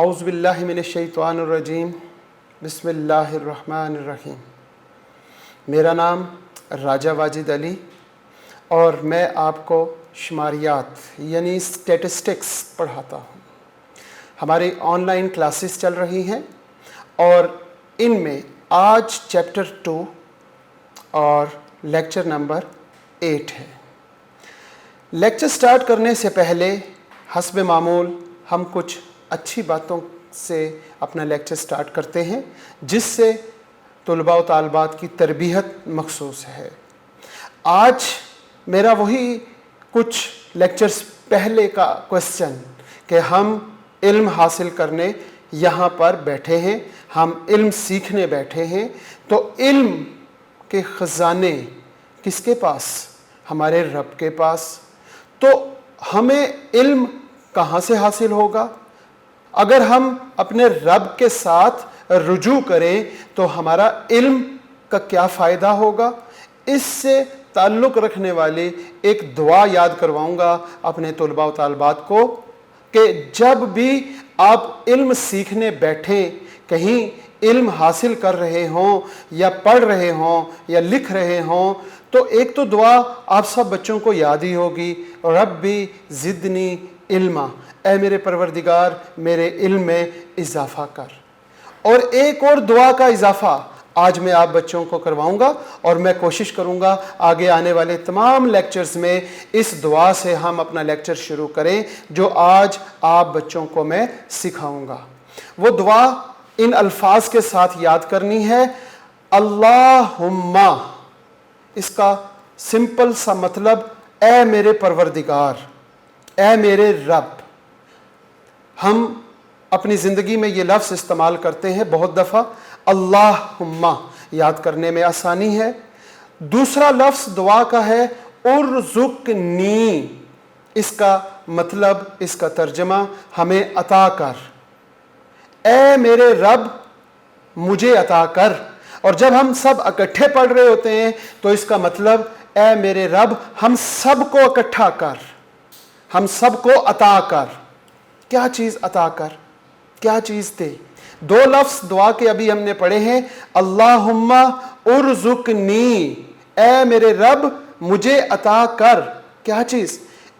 औज़ु बिल्लाहि मिनश्शैतानिर्रजीम बिस्मिल्लाहिर्रहमानिर्रहीम। मेरा नाम राजा वाजिद अली और मैं आपको शुमारियात यानी स्टैटिस्टिक्स पढ़ाता हूँ। हमारी ऑनलाइन क्लासेस चल रही हैं और इनमें आज चैप्टर 2 और लेक्चर नंबर 8 है। लेक्चर स्टार्ट करने से पहले हस्ब मामूल हम कुछ अच्छी बातों से अपना लेक्चर स्टार्ट करते हैं जिससे तुलबा व तालबात की तरबियत मखसूस है। आज मेरा वही कुछ लेक्चर्स पहले का क्वेश्चन कि हम इल्म हासिल करने यहाँ पर बैठे हैं, हम इल्म सीखने बैठे हैं, तो इल्म के ख़जाने किसके पास? हमारे रब के पास। तो हमें इल्म कहाँ से हासिल होगा? अगर हम अपने रब के साथ रुजू करें तो हमारा इल्म का क्या फ़ायदा होगा? इससे ताल्लुक़ रखने वाली एक दुआ याद करवाऊँगा अपने तुलबा व तालबात को कि जब भी आप इल्म सीखने बैठें, कहीं इल्म हासिल कर रहे हों या पढ़ रहे हों या लिख रहे हों, तो एक तो दुआ आप सब बच्चों को याद ही होगी, रब्बी ज़िदनी इल्मा, ऐ मेरे परवरदिगार मेरे इल्म में इजाफ़ा कर। और एक और दुआ का इजाफ़ा आज मैं आप बच्चों को करवाऊंगा और मैं कोशिश करूंगा आगे आने वाले तमाम लेक्चर्स में इस दुआ से हम अपना लेक्चर शुरू करें जो आज आप बच्चों को मैं सिखाऊंगा। वो दुआ इन अल्फाज के साथ याद करनी है, अल्लाहुम्मा। इसका सिंपल सा मतलब ऐ मेरे परवरदिगार, ऐ मेरे रब। हम अपनी ज़िंदगी में ये लफ्ज़ इस्तेमाल करते हैं बहुत दफ़ा। अल्लाहुम्मा याद करने में आसानी है। दूसरा लफ्ज़ दुआ का है उर्ज़ुक़नी। इसका मतलब, इसका तर्जमा हमें अता कर, ऐ मेरे रब मुझे अता कर। और जब हम सब इकट्ठे पढ़ रहे होते हैं तो इसका मतलब ऐ मेरे रब हम सब को इकट्ठा कर, हम सब को अता कर। क्या चीज़ अता कर? क्या चीज़ दे? दो लफ्ज़ दुआ के अभी हमने पढ़े हैं, अल्लाहुम्मा उर्ज़ुक़नी, ऐ मेरे रब मुझे अता कर। क्या चीज़?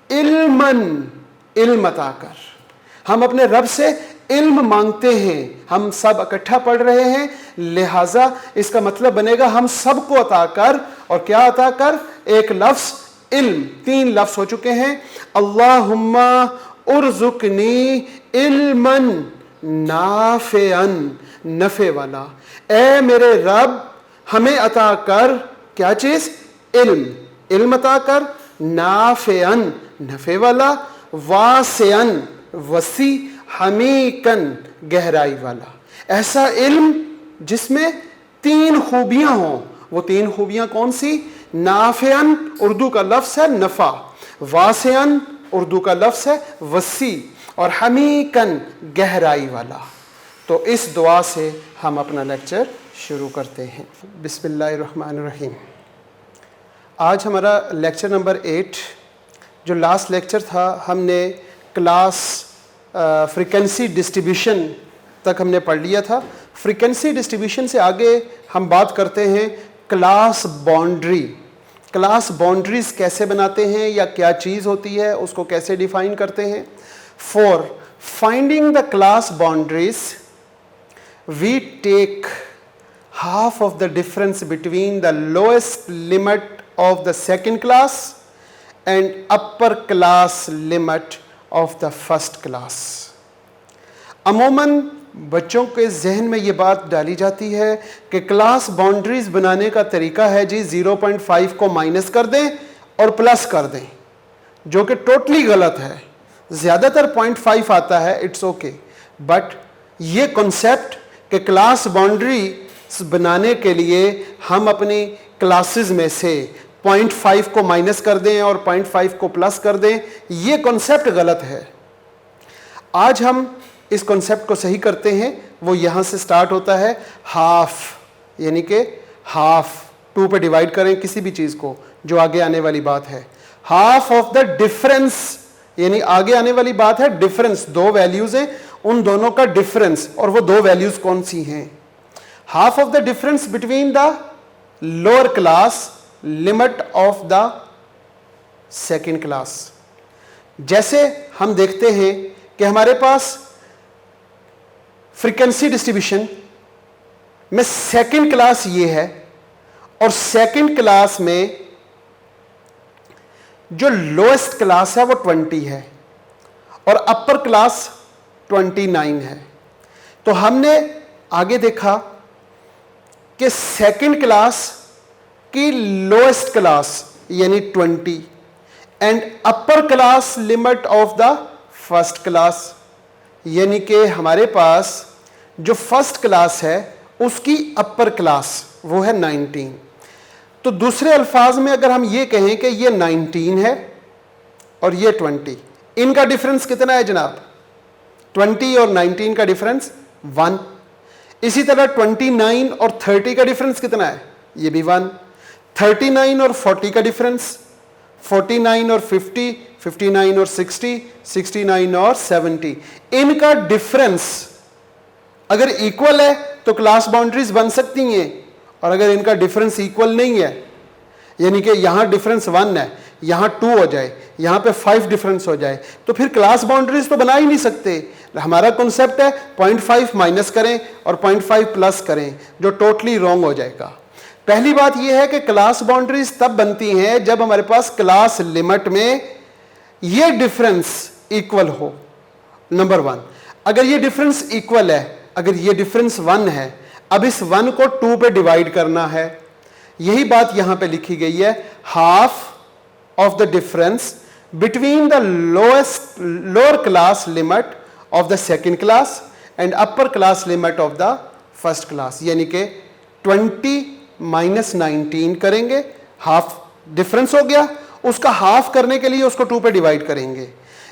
इल्मन, इल्म अता कर। हम अपने रब से इल्म मांगते हैं, हम सब इकट्ठा पढ़ रहे हैं, लिहाजा इसका मतलब बनेगा हम सब को अता कर। और क्या अता कर? एक लफ्ज़ इल्म। तीन लफ्ज़ हो चुके हैं, अल्लाहुम्मा उर्ज़ुक़नी इल्मन नाफ़िअन, नफ़े वाला। ऐ मेरे रब हमें अता कर क्या चीज़? इल्म, इल्म अता कर, नाफ़िअन नफ़े वाला, वासिअन वसी, हमीकन गहराई वाला। ऐसा इल्म जिसमें तीन खूबियाँ हों। वो तीन खूबियाँ कौन सी? नाफ़िअन उर्दू का लफ्ज़ है नफ़ा, वासिअन उर्दू का लफ्ज़ है वसी, और हमीकन गहराई वाला। तो इस दुआ से हम अपना लेक्चर शुरू करते हैं। बिस्मिल्लाहिर्रहमानिर्रहीम। आज हमारा लेक्चर नंबर 8, जो लास्ट लेक्चर था हमने क्लास फ्रीक्वेंसी डिस्ट्रीब्यूशन तक हमने पढ़ लिया था। फ्रीक्वेंसी डिस्ट्रीब्यूशन से आगे हम बात करते हैं क्लास बाउंड्री। क्लास बाउंड्रीज कैसे बनाते हैं या क्या चीज़ होती है, उसको कैसे डिफाइन करते हैं। For finding the class boundaries we take half of the difference between the lowest limit of the second class and upper class limit of the first class. अमूमन बच्चों के जहन में ये बात डाली जाती है कि क्लास बाउंड्रीज बनाने का तरीका है जी 0.5 को माइनस कर दें और प्लस कर दें, जो कि टोटली गलत है। ज़्यादातर 0.5 आता है, इट्स ओके, बट ये कॉन्सेप्ट कि क्लास बाउंड्री बनाने के लिए हम अपनी क्लासेस में से 0.5 को माइनस कर दें और 0.5 को प्लस कर दें, ये कॉन्सेप्ट गलत है। आज हम इस कॉन्सेप्ट को सही करते हैं। वो यहाँ से स्टार्ट होता है हाफ, यानी कि हाफ 2 पे डिवाइड करें किसी भी चीज़ को, जो आगे आने वाली बात है। हाफ ऑफ द डिफरेंस, यानी आगे आने वाली बात है डिफरेंस। दो वैल्यूज़ हैं, उन दोनों का डिफरेंस, और वो दो वैल्यूज कौन सी हैं? Half of the difference between the lower class limit of the second class. जैसे हम देखते हैं कि हमारे पास फ्रीक्वेंसी डिस्ट्रीब्यूशन में सेकेंड क्लास ये है, और सेकेंड क्लास में जो लोएस्ट क्लास है वो 20 है और अपर क्लास 29 है। तो हमने आगे देखा कि सेकेंड क्लास की लोएस्ट क्लास यानी 20 and upper class limit of the first class, यानी कि हमारे पास जो फर्स्ट क्लास है उसकी अपर क्लास वो है 19। तो दूसरे अल्फाज में अगर हम ये कहें कि ये 19 है और ये 20, इनका डिफरेंस कितना है जनाब? 20 और 19 का डिफरेंस 1। इसी तरह 29 और 30 का डिफरेंस कितना है? ये भी 1। 39 और 40 का डिफरेंस, 49 और 50, 59 और 60, 69 और 70, इनका डिफरेंस अगर इक्वल है तो क्लास बाउंड्रीज बन सकती हैं, और अगर इनका डिफरेंस इक्वल नहीं है, यानी कि यहां डिफरेंस 1 है, यहां 2 हो जाए, यहां पे 5 डिफरेंस हो जाए, तो फिर क्लास बाउंड्रीज तो बना ही नहीं सकते। हमारा कॉन्सेप्ट है 0.5 माइनस करें और 0.5 प्लस करें, जो टोटली रॉन्ग हो जाएगा। पहली बात यह है कि क्लास बाउंड्रीज तब बनती हैं जब हमारे पास क्लास लिमिट में यह डिफरेंस इक्वल हो। नंबर 1, अगर ये डिफरेंस इक्वल है, अगर ये डिफरेंस 1 है, अब इस 1 को 2 पे डिवाइड करना है। यही बात यहां पे लिखी गई है, half of the difference between the lower class limit of the second class and upper class limit of the first class, यानी कि 20 माइनस 19 करेंगे, हाफ डिफरेंस हो गया, उसका हाफ करने के लिए उसको 2 पे डिवाइड करेंगे।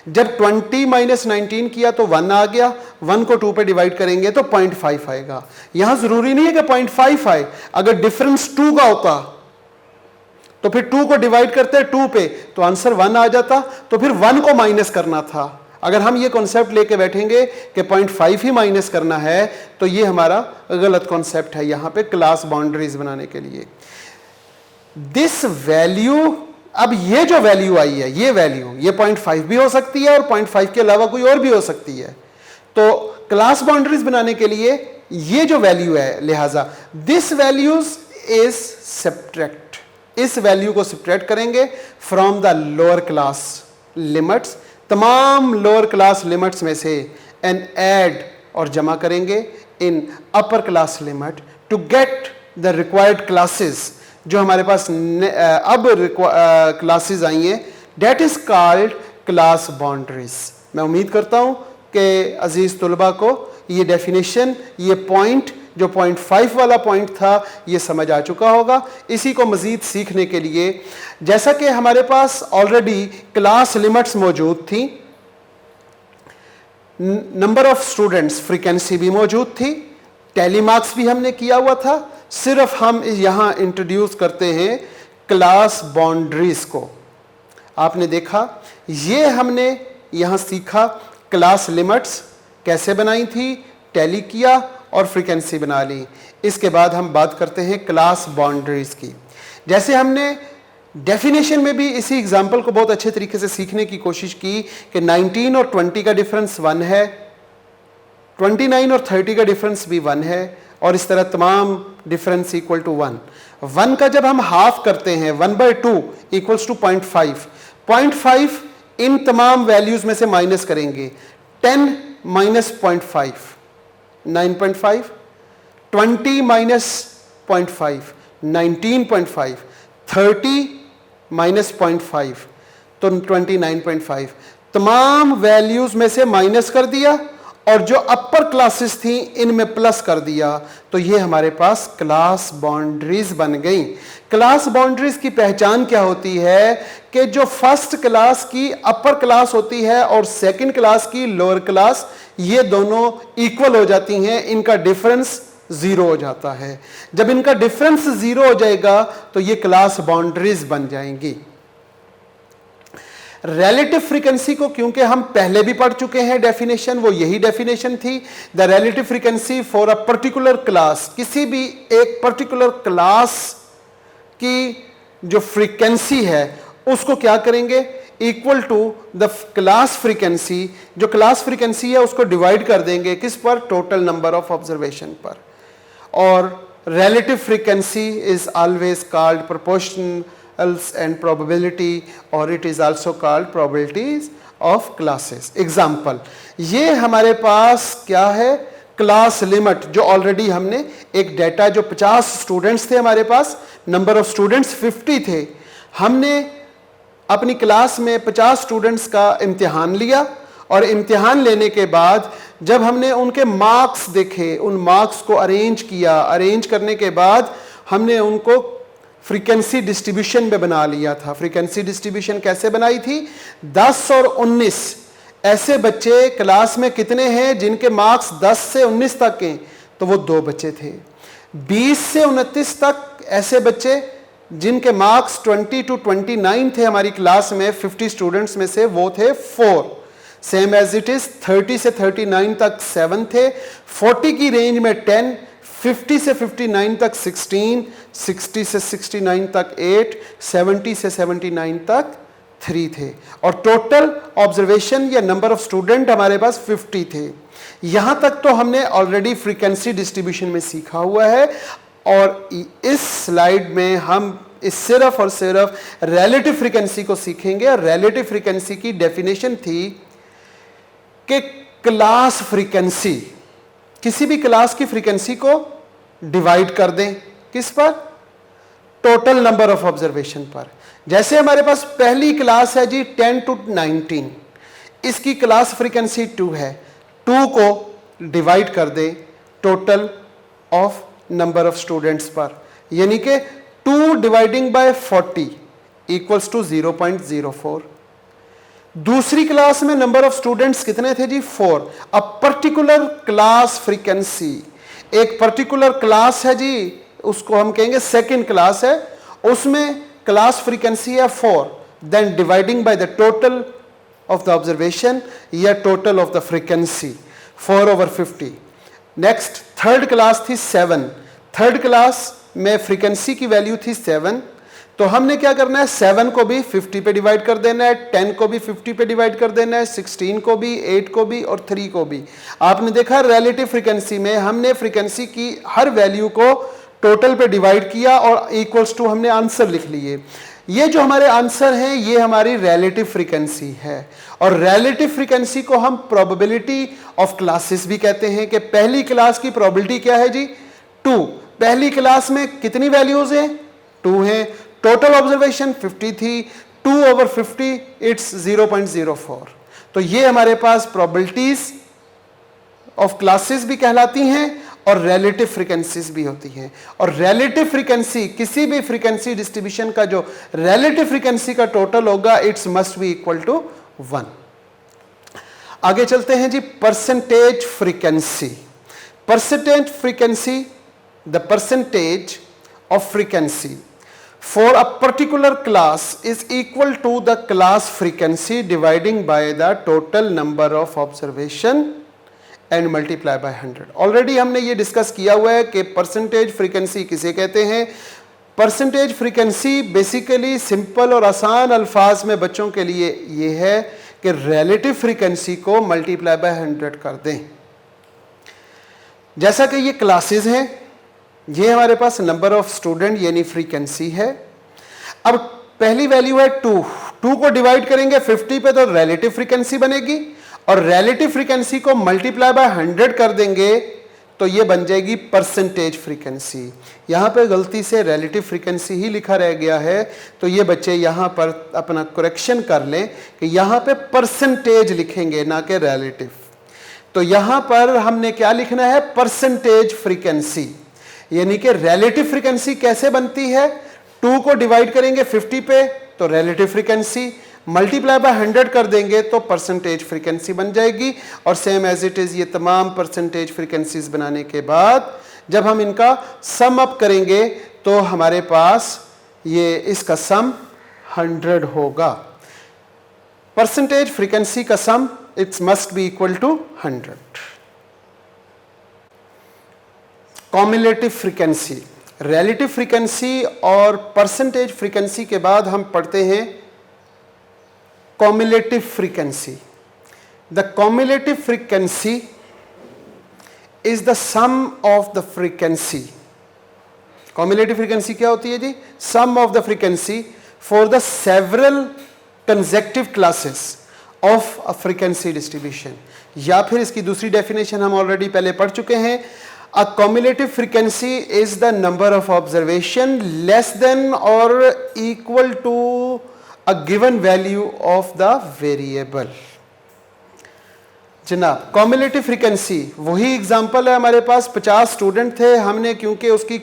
जब 20 माइनस 19 किया तो 1 आ गया, 1 को 2 पे डिवाइड करेंगे तो 0.5 आएगा। यहां जरूरी नहीं है कि 0.5 आए, अगर डिफरेंस 2 का होता तो फिर 2 को डिवाइड करते 2 पे तो आंसर 1 आ जाता, तो फिर 1 को माइनस करना था। अगर हम ये कॉन्सेप्ट लेके बैठेंगे कि 0.5 ही माइनस करना है तो ये हमारा गलत कॉन्सेप्ट है यहां पे क्लास बाउंड्रीज बनाने के लिए। दिस वैल्यू, अब ये जो वैल्यू आई है, ये वैल्यू, ये 0.5 भी हो सकती है और 0.5 के अलावा कोई और भी हो सकती है। तो क्लास बाउंड्रीज बनाने के लिए ये जो वैल्यू है, लिहाजा दिस वैल्यूज इज सब्ट्रैक्ट, इस वैल्यू को सब्ट्रैक्ट करेंगे from the lower class limits, तमाम लोअर क्लास लिमिट्स में से, एंड ऐड और जमा करेंगे in upper class limit to get the required classes. जो हमारे पास अब क्लासेस आई हैं, that is called class boundaries. मैं उम्मीद करता हूं कि अजीज तुलबा को ये डेफिनेशन, ये पॉइंट जो 0.5 वाला पॉइंट था, ये समझ आ चुका होगा। इसी को मजीद सीखने के लिए, जैसा कि हमारे पास ऑलरेडी क्लास लिमिट्स मौजूद थी, नंबर ऑफ स्टूडेंट्स, फ्रीक्वेंसी भी मौजूद थी, टेलीमार्क्स भी हमने किया हुआ था, सिर्फ हम यहां इंट्रोड्यूस करते हैं क्लास बाउंड्रीज को। आपने देखा, ये हमने यहां सीखा क्लास लिमिट्स कैसे बनाई थी, टैली किया और फ्रीक्वेंसी बना ली। इसके बाद हम बात करते हैं क्लास बाउंड्रीज की। जैसे हमने डेफिनेशन में भी इसी एग्जाम्पल को बहुत अच्छे तरीके से सीखने की कोशिश की कि 19 और 20 का डिफरेंस 1 है, 29 और 30 का डिफरेंस भी 1 है, और इस तरह तमाम डिफरेंस इक्वल टू 1। 1 का जब हम हाफ करते हैं 1/2 इक्वल्स टू 0.5, 0.5 इन तमाम वैल्यूज में से माइनस करेंगे, 10 माइनस 0.5 9.5, 20 माइनस 0.5 19.5, 30 माइनस 0.5 तो 29.5, तमाम वैल्यूज में से माइनस कर दिया और जो अपर क्लासेस थी इनमें प्लस कर दिया, तो ये हमारे पास क्लास बाउंड्रीज बन गई। क्लास बाउंड्रीज की पहचान क्या होती है कि जो फर्स्ट क्लास की अपर क्लास होती है और सेकंड क्लास की लोअर क्लास, ये दोनों इक्वल हो जाती हैं, इनका डिफरेंस 0 हो जाता है। जब इनका डिफरेंस 0 हो जाएगा तो ये क्लास बाउंड्रीज बन जाएंगी। रिलेटिव फ्रीक्वेंसी को क्योंकि हम पहले भी पढ़ चुके हैं डेफिनेशन, वो यही डेफिनेशन थी, the relative frequency for a particular class, किसी भी एक पर्टिकुलर क्लास की जो फ्रीक्वेंसी है उसको क्या करेंगे, equal to the class frequency, जो क्लास फ्रीक्वेंसी है उसको डिवाइड कर देंगे किस पर, टोटल नंबर ऑफ ऑब्जर्वेशन पर। और relative frequency is always called proportionals and probability, or it is also called probabilities of classes. Example, ये हमारे पास क्या है, क्लास लिमिट, जो ऑलरेडी हमने एक डेटा, जो 50 स्टूडेंट्स थे हमारे पास, नंबर ऑफ स्टूडेंट्स 50 थे, हमने अपनी क्लास में 50 स्टूडेंट्स का इम्तिहान लिया और इम्तिहान लेने के बाद जब हमने उनके मार्क्स देखे, उन मार्क्स को अरेंज किया, अरेंज करने के बाद हमने उनको फ्रीक्वेंसी डिस्ट्रीब्यूशन में बना लिया था। फ्रीक्वेंसी डिस्ट्रीब्यूशन कैसे बनाई थी, 10 और 19 ऐसे बच्चे क्लास में कितने हैं जिनके मार्क्स 10 से 19 तक हैं, तो वो 2 बच्चे थे। 20 से 29 तक ऐसे बच्चे जिनके मार्क्स 20 to 29 थे हमारी क्लास में 50 स्टूडेंट्स में से, वो थे 4। सेम एज इट इज 30 से 39 तक 7 थे, 40 की रेंज में 10, 50 से 59 तक 16, 60 से 69 तक 8, 70 से 79 तक 3 थे, और टोटल ऑब्जर्वेशन या नंबर ऑफ स्टूडेंट हमारे पास 50 थे। यहां तक तो हमने ऑलरेडी फ्रीक्वेंसी डिस्ट्रीब्यूशन में सीखा हुआ है, और इस स्लाइड में हम इस सिर्फ और सिर्फ रिलेटिव फ्रीक्वेंसी को सीखेंगे। और रिलेटिव फ्रीक्वेंसी की डेफिनेशन थी कि क्लास फ्रीक्वेंसी, किसी भी क्लास की फ्रीक्वेंसी को डिवाइड कर दें किस पर, टोटल नंबर ऑफ ऑब्जर्वेशन पर। जैसे हमारे पास पहली क्लास है जी 10 to 19, इसकी क्लास फ्रीक्वेंसी 2 है, 2 को डिवाइड कर दें total of number of students पर, यानी कि 2 डिवाइडिंग बाय 40 इक्वल्स टू 0.04। दूसरी क्लास में नंबर ऑफ स्टूडेंट्स कितने थे जी, 4। अब पर्टिकुलर क्लास फ्रीक्वेंसी, एक पर्टिकुलर क्लास है जी, उसको हम कहेंगे सेकंड क्लास है, उसमें क्लास फ्रीक्वेंसी है 4, then dividing by the total of the observation या total of the frequency 4/50। Next third class थी 7, थर्ड क्लास में फ्रीक्वेंसी की वैल्यू थी 7, तो हमने क्या करना है, 7 को भी 50 पे डिवाइड कर देना है, 10 को भी 50 पे डिवाइड कर देना है, 16 को भी, 8 को भी और 3 को भी। आपने देखा रिलेटिव फ्रीक्वेंसी में हमने फ्रीक्वेंसी की हर वैल्यू को टोटल पे डिवाइड किया और इक्वल्स टू हमने आंसर लिख लिए। ये जो हमारे आंसर हैं ये हमारी रिलेटिव फ्रीक्वेंसी है, और रिलेटिव फ्रीक्वेंसी को हम प्रोबेबिलिटी ऑफ क्लासेस भी कहते हैं कि पहली क्लास की प्रोबेबिलिटी क्या है जी, 2। पहली क्लास में कितनी वैल्यूज हैं, 2 हैं, टोटल ऑब्जर्वेशन 50 थी, 2/50 इट्स 0.04। तो ये हमारे पास प्रोबेबिलिटीज ऑफ क्लासेस भी कहलाती हैं और रिलेटिव फ्रीक्वेंसीज भी होती हैं। और रिलेटिव फ्रीक्वेंसी, किसी भी फ्रीक्वेंसी डिस्ट्रीब्यूशन का जो रिलेटिव फ्रीक्वेंसी का टोटल होगा, it's must be equal to 1। आगे चलते हैं जी, percentage frequency. Percentage frequency, the percentage of frequency for a particular class is equal to the class frequency dividing by the total number of observation and multiply by 100। Already हमने ये discuss किया हुआ है कि परसेंटेज फ्रीक्वेंसी किसे कहते हैं। Percentage frequency basically simple और आसान अल्फाज में बच्चों के लिए ये है कि रिलेटिव फ्रीक्वेंसी को मल्टीप्लाई बाय 100 कर दें। जैसा कि ये क्लासेस हैं, ये हमारे पास नंबर ऑफ स्टूडेंट यानी फ्रीक्वेंसी है। अब पहली वैल्यू है 2, 2 को डिवाइड करेंगे 50 पे तो रिलेटिव फ्रीक्वेंसी बनेगी, और रिलेटिव फ्रीक्वेंसी को मल्टीप्लाई बाय 100 कर देंगे तो ये बन जाएगी परसेंटेज फ्रीक्वेंसी। यहाँ पे गलती से रिलेटिव फ्रीक्वेंसी ही लिखा रह गया है, तो ये बच्चे यहाँ पर अपना करेक्शन कर लें कि यहाँ पे परसेंटेज लिखेंगे ना कि रिलेटिव। तो यहाँ पर हमने क्या लिखना है, परसेंटेज फ्रीक्वेंसी, यानी कि रिलेटिव फ्रीक्वेंसी कैसे बनती है, 2 को डिवाइड करेंगे 50 पे तो रिलेटिव फ्रीक्वेंसी, मल्टीप्लाई बाय 100 कर देंगे तो परसेंटेज फ्रीक्वेंसी बन जाएगी। और सेम एज इट इज ये तमाम परसेंटेज फ्रीक्वेंसीज बनाने के बाद जब हम इनका सम अप करेंगे तो हमारे पास ये इसका सम 100 होगा। परसेंटेज फ्रीक्वेंसी का sum it's must be equal to 100। Cumulative frequency, relative frequency और परसेंटेज फ्रीक्वेंसी के बाद हम पढ़ते हैं cumulative frequency. The cumulative frequency is the sum of the frequency. Cumulative frequency क्या होती है जी? Sum of the frequency for the several consecutive classes of a frequency distribution. या फिर इसकी दूसरी डेफिनेशन हम ऑलरेडी पहले पढ़ चुके हैं, a cumulative frequency is the number of observation less than और equal to a given value of the variable. जनाब कॉम्युलेटिव फ्रीक्वेंसी वही एग्जांपल है, हमारे पास 50 स्टूडेंट थे, हमने क्योंकि उसकी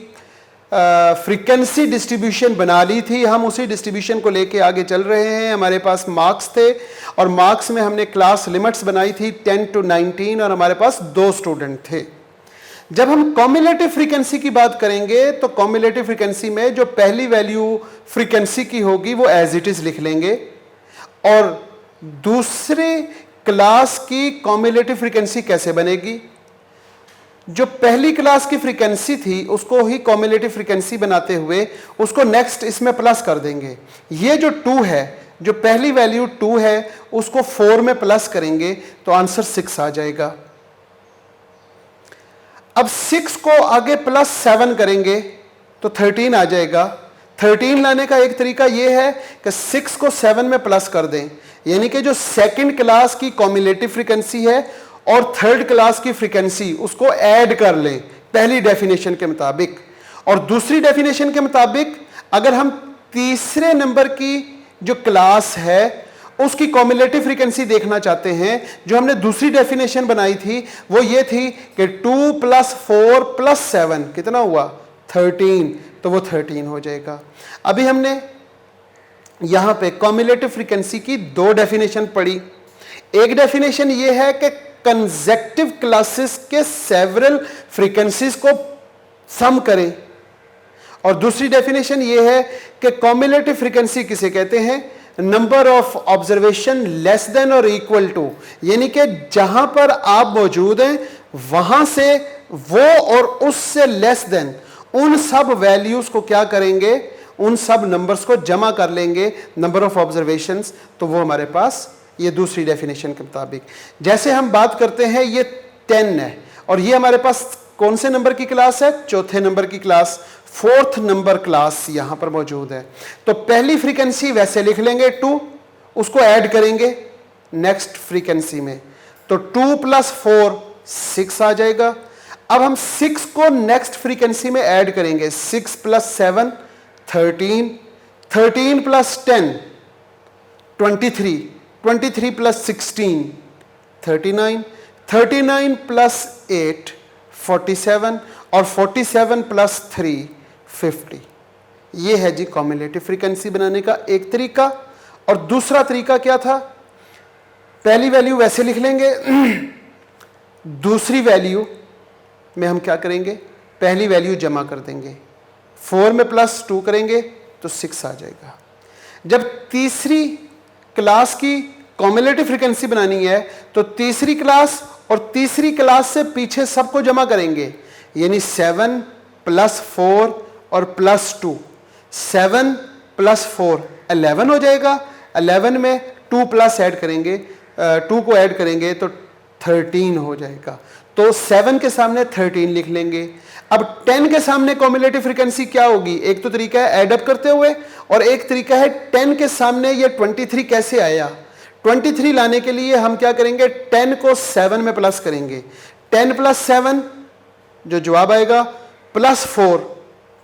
फ्रीक्वेंसी डिस्ट्रीब्यूशन बना ली थी, हम उसी डिस्ट्रीब्यूशन को लेके आगे चल रहे हैं। हमारे पास मार्क्स थे और मार्क्स में हमने क्लास लिमिट्स बनाई थी 10 to 19 और हमारे पास 2 स्टूडेंट थे। जब हम कॉम्युलेटिव फ्रीक्वेंसी की बात करेंगे तो कॉम्युलेटिव फ्रीक्वेंसी में जो पहली वैल्यू फ्रीक्वेंसी की होगी वो एज इट इज लिख लेंगे और दूसरे क्लास की कॉम्युलेटिव फ्रीक्वेंसी कैसे बनेगी? जो पहली क्लास की फ्रीक्वेंसी थी उसको ही कॉम्युलेटिव फ्रीक्वेंसी बनाते हुए उसको नेक्स्ट इसमें प्लस कर देंगे। ये जो 2 है, जो पहली वैल्यू 2 है उसको 4 में प्लस करेंगे तो आंसर 6 आ जाएगा। अब 6 को आगे +7 करेंगे तो 13 आ जाएगा। 13 लाने का एक तरीका यह है कि 6 को 7 में प्लस कर दें, यानी कि जो सेकंड क्लास की कॉम्युलेटिव फ्रीक्वेंसी है और थर्ड क्लास की फ्रीक्वेंसी उसको ऐड कर लें पहली डेफिनेशन के मुताबिक। और दूसरी डेफिनेशन के मुताबिक अगर हम तीसरे नंबर की जो क्लास है उसकी कॉम्युलेटिव फ्रीक्वेंसी देखना चाहते हैं, जो हमने दूसरी डेफिनेशन बनाई थी वो ये थी कि 2 + 4 + 7 कितना हुआ? 13, तो वो 13 हो जाएगा। अभी हमने यहां पे कॉम्युलेटिव फ्रीक्वेंसी की 2 डेफिनेशन पढ़ी। एक डेफिनेशन ये है कि कंसेक्टिव क्लासेस के सेवरल फ्रीक्वेंसीज को सम करें और दूसरी डेफिनेशन ये है कि कॉम्युलेटिव फ्रीक्वेंसी किसे कहते हैं? Number of observation less than और इक्वल टू, यानी कि जहां पर आप मौजूद हैं वहां से वो और उससे लेस देन उन सब वैल्यूज को क्या करेंगे? उन सब नंबर्स को जमा कर लेंगे, नंबर ऑफ ऑब्जर्वेशंस, तो वो हमारे पास ये दूसरी डेफिनेशन के मुताबिक। जैसे हम बात करते हैं ये 10 है और ये हमारे पास कौन से नंबर की क्लास है? चौथे नंबर की क्लास, 4th नंबर क्लास यहां पर मौजूद है। तो पहली फ्रीक्वेंसी वैसे लिख लेंगे 2, उसको ऐड करेंगे नेक्स्ट फ्रीक्वेंसी में, तो 2 + 4 6 आ जाएगा। अब हम 6 को नेक्स्ट फ्रीक्वेंसी में ऐड करेंगे, 6 + 7 13, 13 + 10 23, 23 + 16 39, 39 + 8 47 और 47 + 3 50। ये है जी कॉम्युलेटिव फ्रीक्वेंसी बनाने का एक तरीका। और दूसरा तरीका क्या था? पहली वैल्यू वैसे लिख लेंगे, दूसरी वैल्यू में हम क्या करेंगे? पहली वैल्यू जमा कर देंगे, 4 में +2 करेंगे तो 6 आ जाएगा। जब तीसरी क्लास की कॉम्युलेटिव फ्रीक्वेंसी बनानी है तो तीसरी क्लास और तीसरी क्लास से पीछे सबको जमा करेंगे, यानी 7 + 4 और +2, 7 + 4 11 हो जाएगा। 11 में 2 प्लस ऐड करेंगे, 2 को ऐड करेंगे तो 13 हो जाएगा। तो 7 के सामने 13 लिख लेंगे। अब 10 के सामने कॉम्युलेटिव फ्रीक्वेंसी क्या होगी? एक तो तरीका है ऐड अप करते हुए और एक तरीका है 10 के सामने ये 23 कैसे आया? 23 लाने के लिए हम क्या करेंगे? 10 को 7 में प्लस करेंगे, 10 + 7 जो जवाब आएगा +4,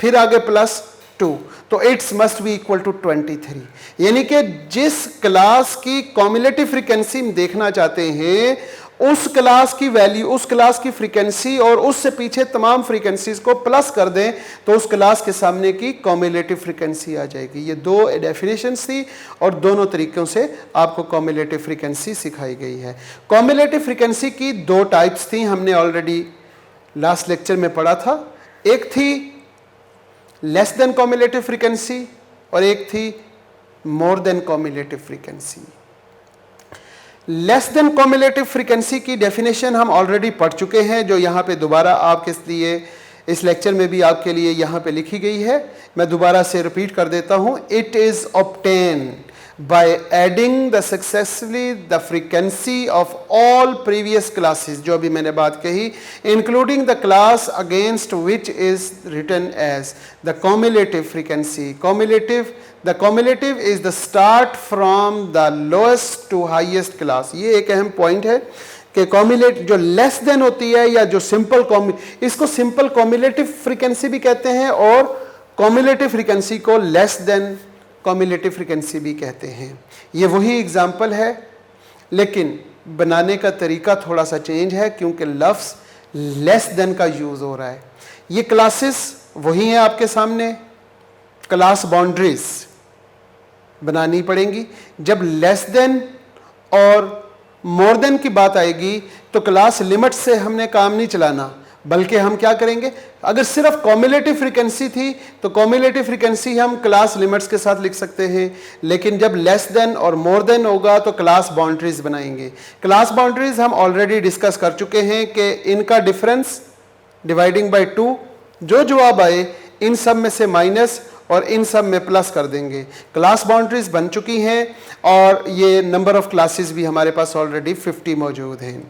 फिर आगे +2, तो it's must be equal to 23। यानी कि जिस क्लास की कॉम्युलेटिव फ्रीक्वेंसी देखना चाहते हैं उस क्लास की वैल्यू, उस क्लास की फ्रीक्वेंसी और उससे पीछे तमाम फ्रीक्वेंसीज को प्लस कर दें तो उस क्लास के सामने की कॉम्युलेटिव फ्रीक्वेंसी आ जाएगी। ये 2 डेफिनेशंस थी और दोनों तरीकों से आपको कॉम्युलेटिव फ्रीक्वेंसी सिखाई गई है। कॉम्युलेटिव फ्रीक्वेंसी की 2 टाइप्स थी, हमने ऑलरेडी लास्ट लेक्चर में पढ़ा था। एक थी लेस देन कॉम्युलेटिव फ्रीक्वेंसी और एक थी मोर than cumulative frequency. Less than cumulative frequency की डेफिनेशन हम ऑलरेडी पढ़ चुके हैं, जो यहाँ पे दोबारा आपके लिए इस लेक्चर में भी आपके लिए यहाँ पे लिखी गई है। मैं दोबारा से रिपीट कर देता हूँ। It is obtain by adding the successively the frequency of all previous classes, जो अभी मैंने बात कही, including the class against which is written as the cumulative frequency. The cumulative is the start from the lowest to highest class. ये एक अहम point है कि कॉम्युलेट जो लेस देन होती है या जो सिंपल इसको सिंपल कॉम्युलेटिव फ्रीक्वेंसी भी कहते हैं और कॉम्युलेटिव फ्रीक्वेंसी को लेस देन कॉम्युलेटिव फ्रीक्वेंसी भी कहते हैं। ये वही एग्जाम्पल है, लेकिन बनाने का तरीका थोड़ा सा चेंज है क्योंकि लफ्ज़ लेस देन का यूज़ हो रहा है। ये क्लासेस वही हैं आपके सामने, क्लास बाउंड्रीज बनानी पड़ेंगी। जब लेस देन और मोर देन की बात आएगी तो क्लास लिमिट से हमने काम नहीं चलाना, बल्कि हम क्या करेंगे, अगर सिर्फ कॉम्युलेटिव फ्रीक्वेंसी थी तो कॉम्युलेटिव फ्रीक्वेंसी हम क्लास लिमिट्स के साथ लिख सकते हैं, लेकिन जब लेस देन और मोर देन होगा तो क्लास बाउंड्रीज बनाएंगे। क्लास बाउंड्रीज हम ऑलरेडी डिस्कस कर चुके हैं कि इनका डिफरेंस डिवाइडिंग बाय 2, जो जवाब आए इन सब में से माइनस और इन सब में प्लस कर देंगे। क्लास बाउंड्रीज बन चुकी हैं और ये नंबर ऑफ क्लासेस भी हमारे पास ऑलरेडी 50 मौजूद हैं।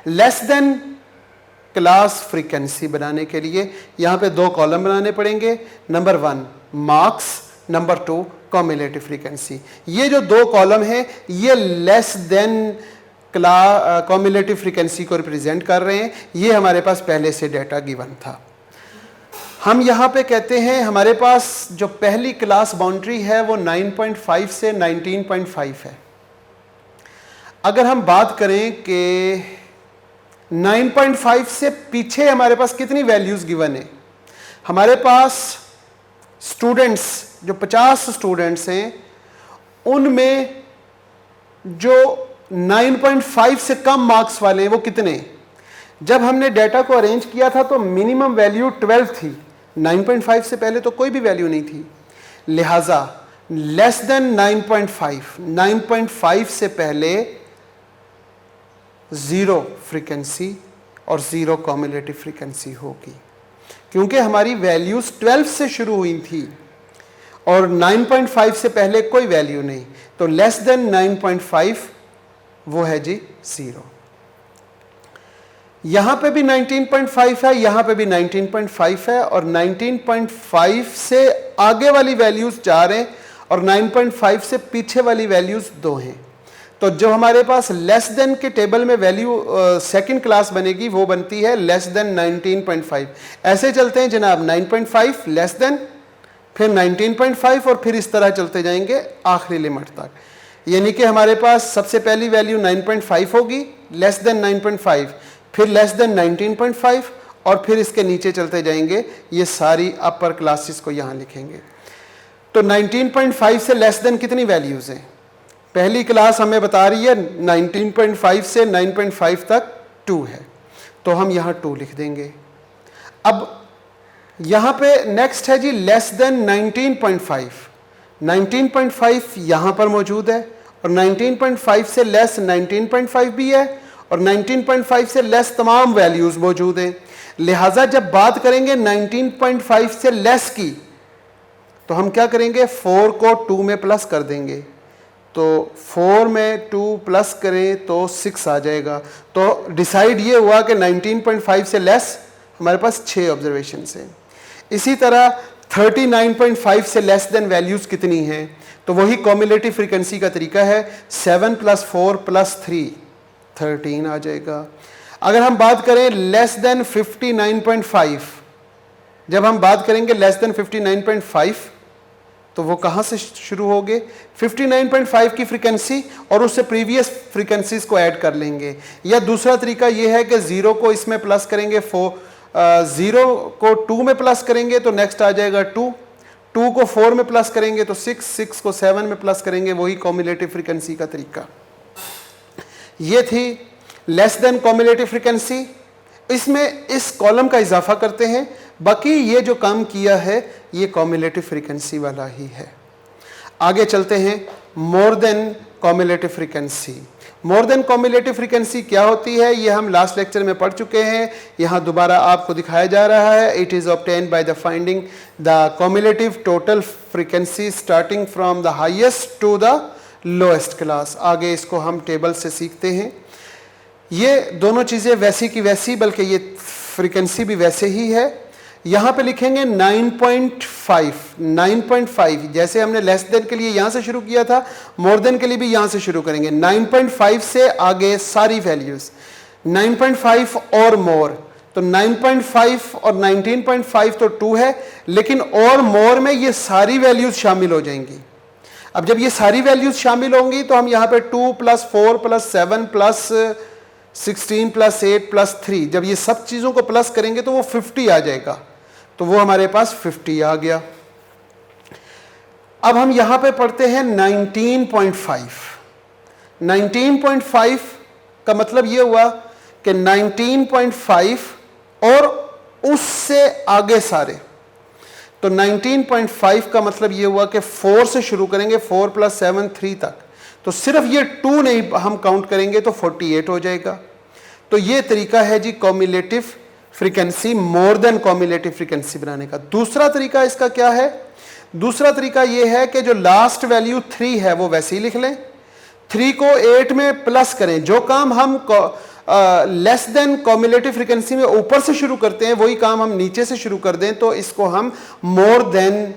लेस देन क्लास फ्रीक्वेंसी बनाने के लिए यहाँ पे 2 कॉलम बनाने पड़ेंगे। Number 1 marks, number 2 cumulative frequency. ये जो 2 कॉलम हैं ये लेस देन कॉम्युलेटिव फ्रीक्वेंसी को रिप्रेजेंट कर रहे हैं। ये हमारे पास पहले से डेटा गिवन था। हम यहाँ पे कहते हैं हमारे पास जो पहली क्लास बाउंड्री है वो 9.5 से 19.5 है। अगर हम बात करें कि 9.5 से पीछे हमारे पास कितनी वैल्यूज गिवन है, हमारे पास स्टूडेंट्स जो 50 स्टूडेंट्स हैं उनमें जो 9.5 से कम मार्क्स वाले हैं वो कितने। जब हमने डेटा को अरेंज किया था तो मिनिमम वैल्यू 12 थी, 9.5 से पहले तो कोई भी वैल्यू नहीं थी। लिहाजा लेस देन 9.5 से पहले 0 फ्रीक्वेंसी और 0 कॉम्युलेटिव फ्रीक्वेंसी होगी, क्योंकि हमारी वैल्यूज 12 से शुरू हुई थी और 9.5 से पहले कोई वैल्यू नहीं, तो लेस देन 9.5 वो है जी 0। यहां पे भी 19.5 है, यहां पे भी 19.5 है और 19.5 से आगे वाली वैल्यूज 4 हैं और 9.5 से पीछे वाली वैल्यूज 2 हैं। तो जो हमारे पास लेस देन के टेबल में वैल्यू सेकंड क्लास बनेगी वो बनती है लेस देन 19.5। ऐसे चलते हैं जनाब, 9.5 लेस देन, फिर 19.5 और फिर इस तरह चलते जाएंगे आखिरी लिमिट तक। यानी कि हमारे पास सबसे पहली वैल्यू 9.5 होगी, लेस देन 9.5, फिर लेस देन 19.5 और फिर इसके नीचे चलते जाएंगे। ये सारी अपर क्लासेस को यहाँ लिखेंगे। तो 19.5 से लेस देन कितनी वैल्यूज़ हैं? पहली क्लास हमें बता रही है 19.5 से 9.5 तक 2 है, तो हम यहाँ 2 लिख देंगे। अब यहाँ पे नेक्स्ट है जी लेस देन 19.5। 19.5 यहाँ पर मौजूद है और 19.5 से लेस 19.5 भी है और 19.5 से लेस तमाम वैल्यूज़ मौजूद हैं। लिहाजा जब बात करेंगे 19.5 से लेस की तो हम क्या करेंगे, 4 को 2 में प्लस कर देंगे। तो 4 में 2 प्लस करें तो 6 आ जाएगा। तो डिसाइड ये हुआ कि 19.5 से लेस हमारे पास 6 ऑब्जर्वेशंस हैं। इसी तरह 39.5 से लेस देन वैल्यूज़ कितनी हैं, तो वही कॉम्युलेटिव फ्रीक्वेंसी का तरीका है, 7 + 4 + 3 13 आ जाएगा। अगर हम बात करें लेस देन 59.5, जब हम बात करेंगे लेस देन 59.5 तो वो कहाँ से शुरू होंगे, 59.5 की फ्रीक्वेंसी और उससे प्रीवियस फ्रीक्वेंसीज को ऐड कर लेंगे। या दूसरा तरीका ये है कि 0 को इसमें प्लस करेंगे, 0 को 2 में प्लस करेंगे तो नेक्स्ट आ जाएगा 2, 2 को 4 में प्लस करेंगे तो 6, 6 को 7 में प्लस करेंगे, वही कॉम्युलेटिव फ्रीक्वेंसी का तरीका। ये थी लेस देन कॉम्युलेटिव फ्रीक्वेंसी। इसमें इस कॉलम का इजाफा करते हैं, बाकी ये जो काम किया है ये कॉम्युलेटिव फ्रीक्वेंसी वाला ही है। आगे चलते हैं, मोर than cumulative frequency. More than cumulative frequency क्या होती है, ये हम लास्ट लेक्चर में पढ़ चुके हैं, यहाँ दोबारा आपको दिखाया जा रहा है। It is obtained by the finding the cumulative total frequency starting from the highest to the lowest class. आगे इसको हम टेबल से सीखते हैं। ये दोनों चीज़ें वैसी की वैसी, बल्कि ये फ्रीक्वेंसी भी वैसे ही है। यहाँ पे लिखेंगे 9.5, जैसे हमने लेस देन के लिए यहाँ से शुरू किया था, मोर देन के लिए भी यहाँ से शुरू करेंगे। 9.5 से आगे सारी वैल्यूज़ 9.5 और मोर, तो 9.5 और 19.5 तो 2 है, लेकिन और मोर में ये सारी वैल्यूज़ शामिल हो जाएंगी। अब जब ये सारी वैल्यूज़ शामिल होंगी तो हम यहाँ पे 2 + 4 + 7 + 16 + 8 + 3, जब ये सब चीज़ों को प्लस करेंगे तो वो 50 आ जाएगा, तो वो हमारे पास 50 आ गया। अब हम यहां पे पढ़ते हैं 19.5। 19.5 का मतलब ये हुआ कि 19.5 और उससे आगे सारे, तो 19.5 का मतलब ये हुआ कि 4 से शुरू करेंगे, 4 + 7 3 तक, तो सिर्फ ये 2 नहीं हम काउंट करेंगे तो 48 हो जाएगा। तो ये तरीका है जी cumulative frequency, more than cumulative frequency बनाने का। दूसरा तरीका इसका क्या है, दूसरा तरीका ये है कि जो लास्ट वैल्यू 3 है वो वैसे ही लिख लें, 3 को 8 में प्लस करें। जो काम हम लेस देन कॉम्युलेटिव फ्रीक्वेंसी में ऊपर से शुरू करते हैं वही काम हम नीचे से शुरू कर दें तो इसको हम मोर देन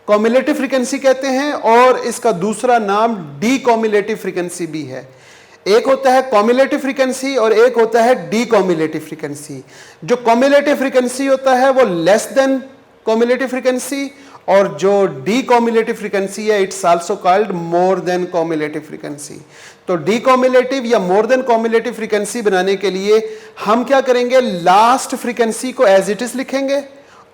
कॉम्युलेटिव फ्रीक्वेंसी कहते हैं, और इसका दूसरा नाम डी कॉम्युलेटिव फ्रीक्वेंसी भी है। एक होता है कॉम्युलेटिव फ्रीक्वेंसी और एक होता है डी कॉम्युलेटिव फ्रीक्वेंसी। जो कॉम्युलेटिव फ्रीक्वेंसी होता है वो लेस देन कॉम्युलेटिव फ्रीक्वेंसी, और जो डी कॉम्युलेटिव फ्रीक्वेंसी है it's also called more than cumulative frequency. तो डी कॉम्युलेटिव या मोर देन कॉम्युलेटिव फ्रीक्वेंसी बनाने के लिए हम क्या करेंगे, लास्ट फ्रीक्वेंसी को एज इट इज लिखेंगे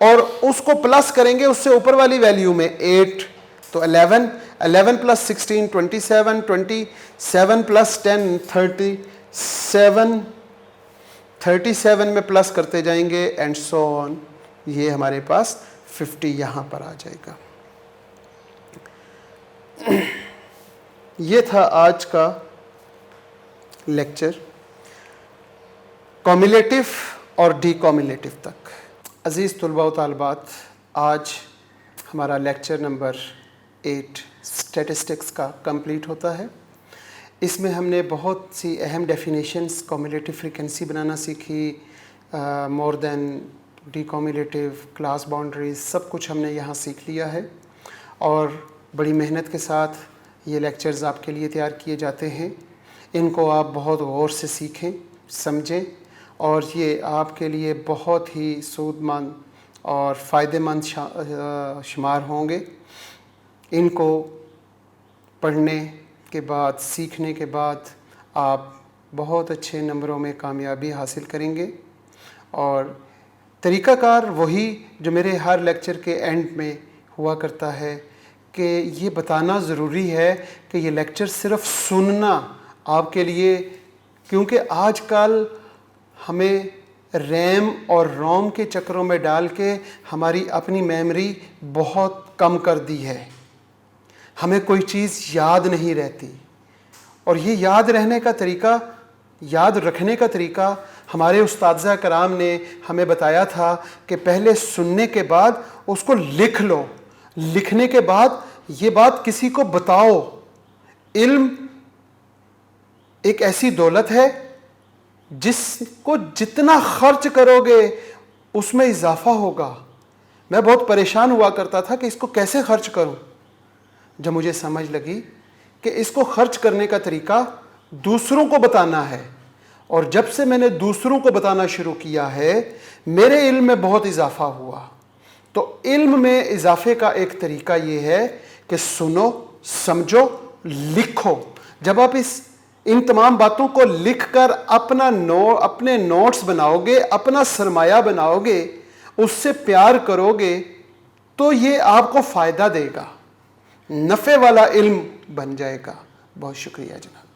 और उसको प्लस करेंगे उससे ऊपर वाली वैल्यू में 8, तो 11 + 16 27, 27 + 10 37, 37 में प्लस करते जाएंगे एंड सो ऑन, ये हमारे पास 50 यहाँ पर आ जाएगा। ये था आज का लेक्चर कॉम्युलेटिव और डी कॉम्युलेटिव तक। अज़ीज़ तुलबा व तालिबात, आज हमारा लेक्चर नंबर 8 स्टैटिस्टिक्स का कंप्लीट होता है। इसमें हमने बहुत सी अहम डेफिनेशंस कॉम्युलेटिव फ्रीक्वेंसी बनाना सीखी, more than, D cumulative, class boundaries, सब कुछ हमने यहाँ सीख लिया है और बड़ी मेहनत के साथ ये लेक्चर्स आपके लिए तैयार किए जाते हैं। इनको आप बहुत गौर से सीखें, समझें और ये आपके लिए बहुत ही सूदमंद और फ़ायदेमंद शुमार होंगे। इनको पढ़ने के बाद, सीखने के बाद आप बहुत अच्छे नंबरों में कामयाबी हासिल करेंगे। और तरीक़ाकार वही जो मेरे हर लेक्चर के एंड में हुआ करता है कि ये बताना ज़रूरी है कि ये लेक्चर सिर्फ सुनना आपके लिए, क्योंकि आजकल हमें रैम और रोम के चक्करों में डाल के हमारी अपनी मेमोरी बहुत कम कर दी है। हमें कोई चीज़ याद नहीं रहती, और ये याद रहने का तरीका, याद रखने का तरीका हमारे उस्ताद कराम ने हमें बताया था कि पहले सुनने के बाद उसको लिख लो, लिखने के बाद ये बात किसी को बताओ। इल्म एक ऐसी दौलत है जिसको जितना खर्च करोगे उसमें इजाफा होगा। मैं बहुत परेशान हुआ करता था कि इसको कैसे खर्च करूं, जब मुझे समझ लगी कि इसको खर्च करने का तरीका दूसरों को बताना है, और जब से मैंने दूसरों को बताना शुरू किया है मेरे इल्म में बहुत इजाफा हुआ। तो इल्म में इजाफे का एक तरीका ये है कि सुनो, समझो, लिखो। जब आप इन तमाम बातों को लिखकर अपने नोट्स बनाओगे, अपना सरमाया बनाओगे, उससे प्यार करोगे, तो ये आपको फ़ायदा देगा, नफ़े वाला इल्म बन जाएगा। बहुत शुक्रिया जनाब।